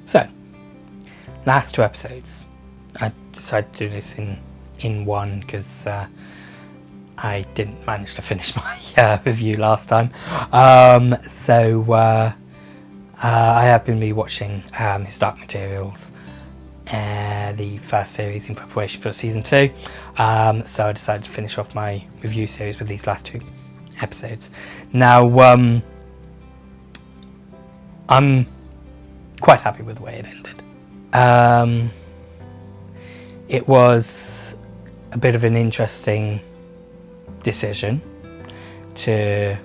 So, last 2 episodes. I decided to do this in one because I didn't manage to finish my review last time. I have been rewatching his Dark Materials, the first series in preparation for season 2. So I decided to finish off my review series with these last 2 episodes. Now, I'm quite happy with the way it ended. It was a bit of an interesting decision to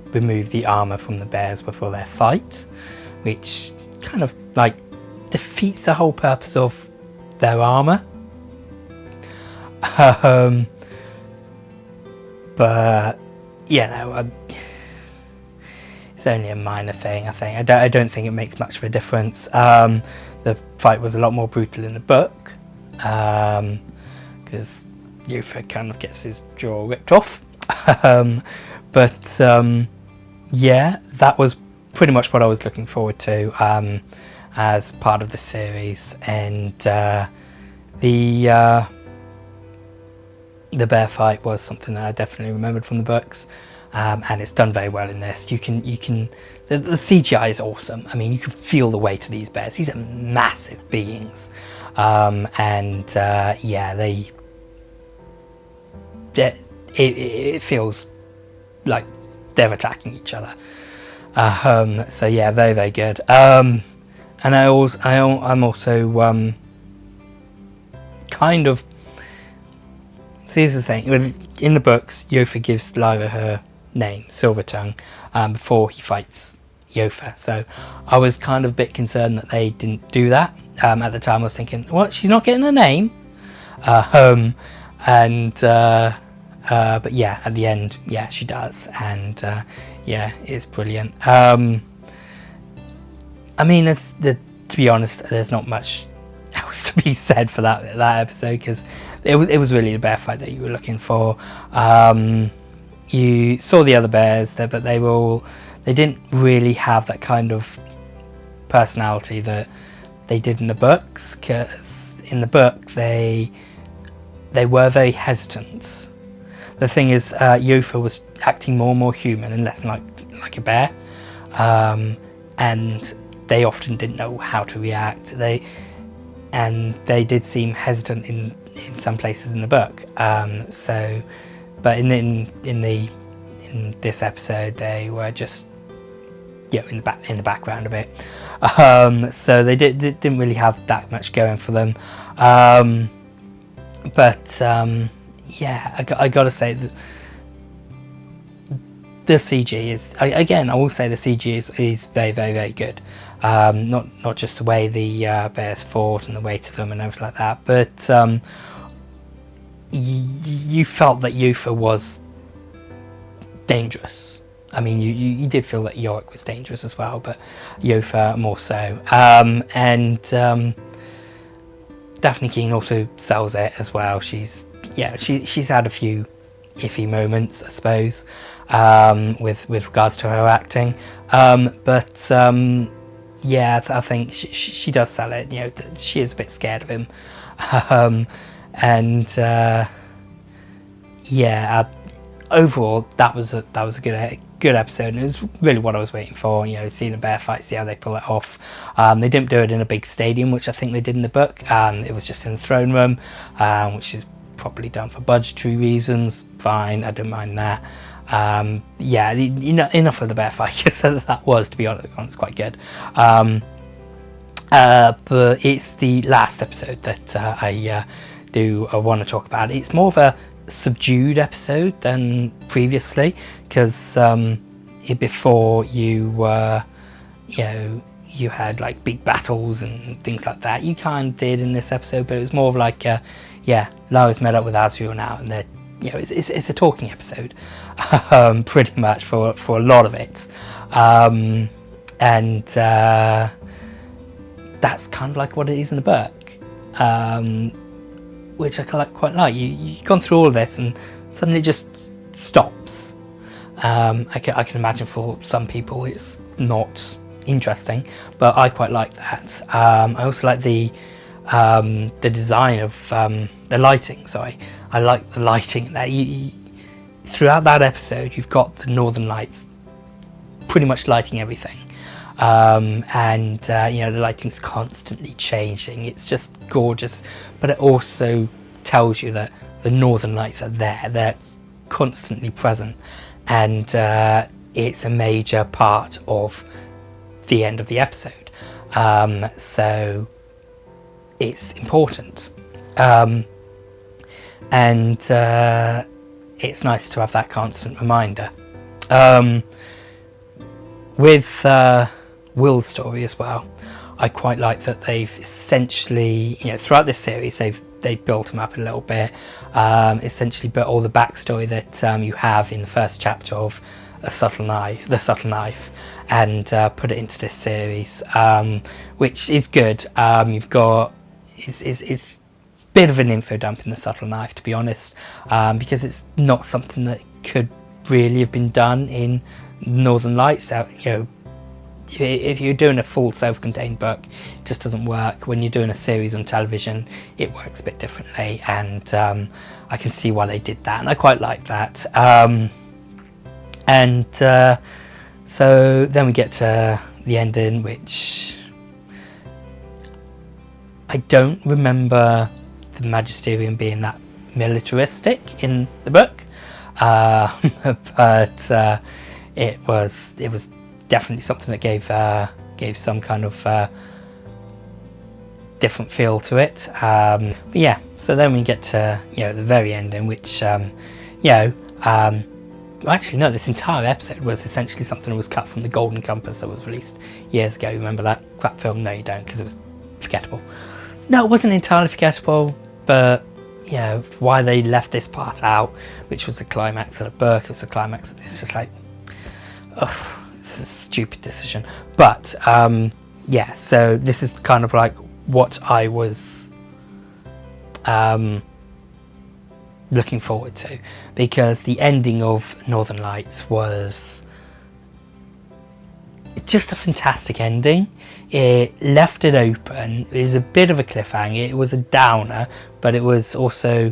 remove the armor from the bears before their fight, which kind of like defeats the whole purpose of their armor. But you know, it's only a minor thing. I think I don't think it makes much of a difference. The fight was a lot more brutal in the book, because Iotha kind of gets his jaw ripped off. Yeah, that was pretty much what I was looking forward to as part of the series, and the bear fight was something that I definitely remembered from the books, and it's done very well in this. You can the CGI is awesome. I mean, you can feel the weight of these bears. These are massive beings, it feels like they're attacking each other. So yeah, very, very good. And I'm also kind of. So here's the thing: in the books, Iotha gives Lyra her name, Silvertongue, before he fights Iotha. So I was kind of a bit concerned that they didn't do that. At the time, I was thinking, "What? She's not getting a name?" But yeah, at the end, yeah, she does, and yeah, it's brilliant. I mean, to be honest, there's not much else to be said for that episode, because it was really the bear fight that you were looking for. You saw the other bears there, but they didn't really have that kind of personality that they did in the books, because in the book they were very hesitant. The thing is, Iotha was acting more and more human and less like a bear, and they often didn't know how to react. They did seem hesitant in some places in the book. But in this episode, they were just in the background a bit. So they didn't really have that much going for them. Yeah, I gotta say that the CG is, again, I will say the CG is very, very, very good. Not just the way the bears fought and the weight of them and everything like that, but you felt that Iotha was dangerous. I mean, you did feel that Yorick was dangerous as well, but Iotha more so. Daphne Keane also sells it as well. She's had a few iffy moments, I suppose, with regards to her acting, yeah, I think she does sell it. You know, she is a bit scared of him, yeah. Overall, that was a good episode, and it was really what I was waiting for. You know, seeing a bear fight, see how they pull it off. They didn't do it in a big stadium, which I think they did in the book. It was just in the throne room, which is probably done for budgetary reasons. Fine, I don't mind that. Yeah, enough of the bear fight, because that was, to be honest, quite good. But it's the last episode that I want to talk about. It's more of a subdued episode than previously, because before you had like big battles and things like that. You kind of did in this episode, but it was more of like Lyra's met up with Asriel now, and they're, you know, it's a talking episode, pretty much for a lot of it, that's kind of like what it is in the book, which I quite like. You've gone through all of this and suddenly it just stops. I can imagine for some people it's not interesting, but I quite like that. I also like the design of the lighting. Sorry, I like the lighting there. Throughout that episode, you've got the Northern Lights pretty much lighting everything, and you know, the lighting's constantly changing. It's just gorgeous, but it also tells you that the Northern Lights are there. They're constantly present, and it's a major part of the end of the episode. So it's important, and it's nice to have that constant reminder. With Will's story as well, I quite like that they've essentially, you know, throughout this series they've built him up a little bit, essentially built all the backstory that you have in the first chapter of the subtle knife, and put it into this series, which is good. You've got it's a bit of an info dump in the subtle knife, to be honest, because it's not something that could really have been done in Northern Lights. You know, if you're doing a full self-contained book, it just doesn't work. When you're doing a series on television, it works a bit differently, and I can see why they did that, and I quite like that. So then we get to the ending, which I don't remember the Magisterium being that militaristic in the book, but it was definitely something that gave some kind of different feel to it. But yeah, so then we get to, you know, the very ending, which actually no, this entire episode was essentially something that was cut from the Golden Compass that was released years ago. You remember that crap film? No, you don't, because it was forgettable. No, it wasn't entirely forgettable, but you know, why they left this part out, which was the climax of the book. It was the climax. It's just like, oh, it's a stupid decision. But yeah, so this is kind of like what I was looking forward to, because the ending of Northern Lights was just a fantastic ending. It left it open. It was a bit of a cliffhanger. It was a downer, but it was also,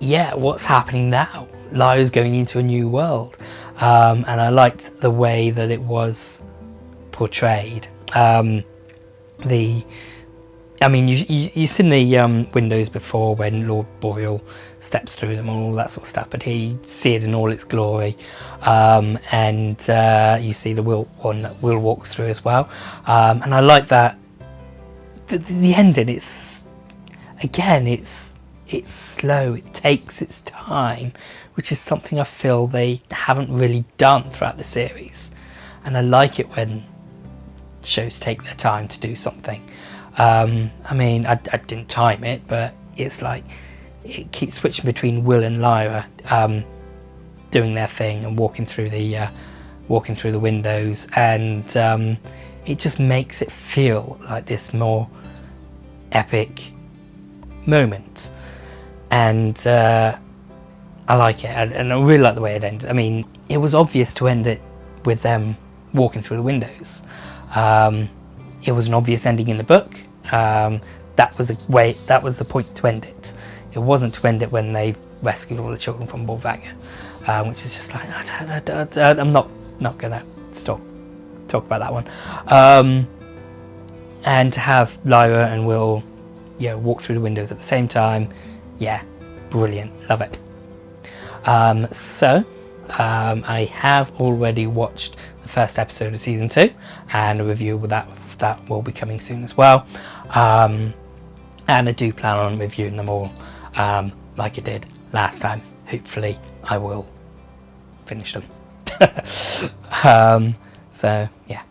yeah, what's happening now? Lyra's going into a new world, and I liked the way that it was portrayed. I mean, you've seen the windows before when Lord Boreal steps through them and all that sort of stuff, but here you see it in all its glory, and you see the one that Will walks through as well, and I like that. The ending, it's slow, it takes its time, which is something I feel they haven't really done throughout the series, and I like it when shows take their time to do something. I mean, I didn't time it, but it's like it keeps switching between Will and Lyra doing their thing and walking through the windows, and it just makes it feel like this more epic moment, and I like it, and I really like the way it ended. I mean, it was obvious to end it with them walking through the windows. It was an obvious ending in the book. That was the point to end it. It wasn't to end it when they rescued all the children from Borvaga, which is just like, I'm not gonna talk about that one. And to have Lyra and Will, walk through the windows at the same time, yeah, brilliant, love it. So I have already watched the first episode of season 2, and a review with that will be coming soon as well. And I do plan on reviewing them all like I did last time. Hopefully I will finish them. So yeah.